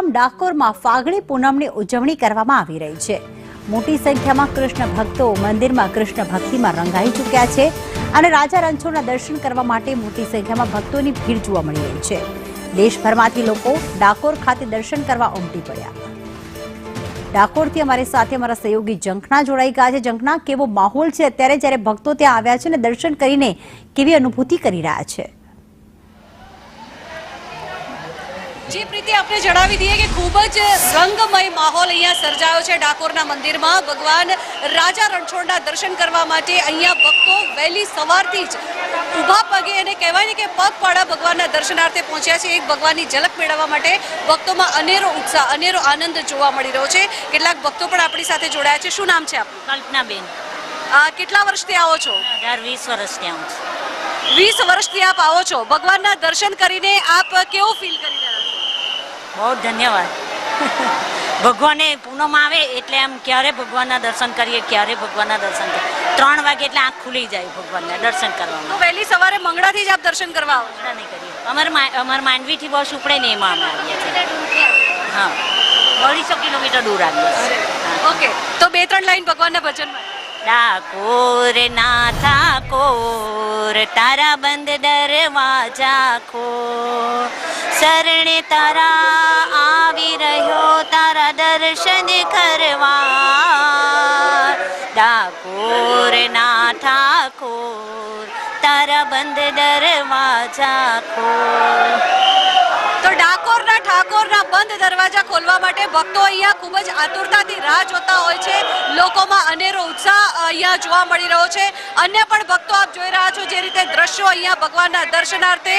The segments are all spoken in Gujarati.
મુકામ ડાકોરમાં ફાગણી પૂનમની ઉજવણી કરવામાં આવી રહી છે। મોટી સંખ્યામાં કૃષ્ણ ભક્તો મંદિરમાં કૃષ્ણ ભક્તિમાં રંગાઈ ચૂક્યા છે અને રાજા રણછોડના દર્શન કરવા માટે મોટી સંખ્યામાં ભક્તોની ભીડ જોવા મળી રહી છે। દેશભરમાંથી લોકો ડાકોર ખાતે દર્શન કરવા ઉમટી પડ્યા। ડાકોરથી અમારી સાથે અમારા સહયોગી જંખના જોડાઈ ગયા છે। જંખના, કેવો માહોલ છે અત્યારે જ્યારે ભક્તો ત્યાં આવ્યા છે અને દર્શન કરીને કેવી અનુભૂતિ કરી રહ્યા છે? जी प्रीति, आपने जणावी दिए कि खूब ज रंगमय माहौल अहींया सर्जायो छे। डाकोरना मंदिरमां भगवान राजा रणछोडना दर्शन करवा माटे अहींया भक्तो वहेली सवारथी ज ऊभा पगे अने कहेवाय ने के पगपाळा भगवानना दर्शनार्थे पहोंच्या छे। एक भगवाननी झलक मेळववा माटे भक्तोमां अनेरो उत्साह, अनेरो आनंद जोवा मळी रह्यो छे। કેટલાક ભક્તો પણ આપણી સાથે જોડાયા છે। શું નામ છે આપનું? કલ્પનાબેન। કેટલા વર્ષથી આવો છો? 20 વર્ષથી આવું છું। 20 વર્ષથી આપ આવો છો। ભગવાનના દર્શન કરીને આપ કેવું ફીલ કરી રહ્યા છો? બહુ ધન્યવાદ। ભગવાને પૂનમ આવે એટલે આમ ક્યારે ભગવાનના દર્શન કરીએ, ક્યારે ભગવાનના દર્શન કરીએ। 3 વાગે એટલે આંખ ખુલી જાય ભગવાનના દર્શન કરવામાં। તો વહેલી સવારે મંગળાથી જ આપ દર્શન કરવા આવો? મંગળા નહીં કરીએ, અમાર માંડવીથી બસ ઉપડે ને એમાં અમે આવીએ છીએ। હા, 250 કિલોમીટર દૂર આવીએ છીએ। ઓકે, તો 2-3 લાઈન ભગવાનના ભજનમાં। ડાકોર ના ઠાકોર તારા બંધ દરવાજા ખોલ, શરણે તારા આવી રહ્યો તારા દર્શન કરવા। ડાકોર ના ઠાકોર તારા બંધ દરવાજા ખોલ। તો ડાકોરના ઠાકોરના બંધ દરવાજા ખોલવા માટે ભક્તો અહીંયા ખૂબ જ આતુરતાથી રાહ જોતા હોય છે। લોકોમાં અનેરો ઉત્સાહ અહીંયા જોવા મળી રહ્યો છે। અન્ય પણ ભક્તો આપ જોઈ રહ્યા છો, જે રીતે દ્રશ્યો અહીંયા ભગવાનના દર્શનાર્થે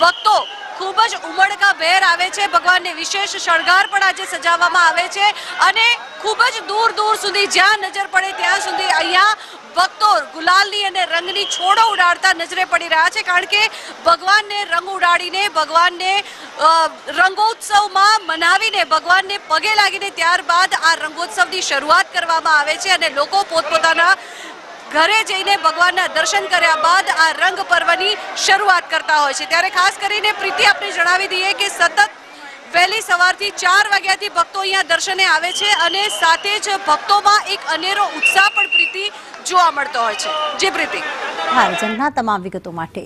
ભક્તો ખૂબ જ ઉમળકાભેર આવે છે। ભગવાનને વિશેષ શણગાર પણ આજે સજાવવામાં આવે છે અને ખૂબ જ દૂર દૂર સુધી જ્યાં નજર પડે ત્યાં સુધી અહીંયા ભક્તો ગુલાલની અને રંગની છોડો ઉડાડતા નજરે પડી રહ્યા છે। કારણ કે ભગવાનને રંગ ઉડાડીને, ભગવાનને રંગોત્સવમાં મનાવીને, ભગવાનને પગે લાગીને ત્યારબાદ આ રંગોત્સવની શરૂઆત કરવામાં આવે છે અને લોકો પોતપોતાના ઘરે જઈને ભગવાનના દર્શન કર્યા બાદ આ રંગ પર્વની શરૂઆત કરતા હોય છે। ત્યારે ખાસ કરીને પ્રીતિ, આપણે જણાવી દઈએ કે સતત વહેલી સવારથી 4 વાગ્યાથી ભક્તો અહીંયા દર્શને આવે છે અને સાથે જ ભક્તોમાં એક અનેરો ઉત્સાહ પણ પ્રીતિ જોવા મળતો હોય છે। જી પ્રીતિ। હા, જંખના, તમામ વિગતો માટે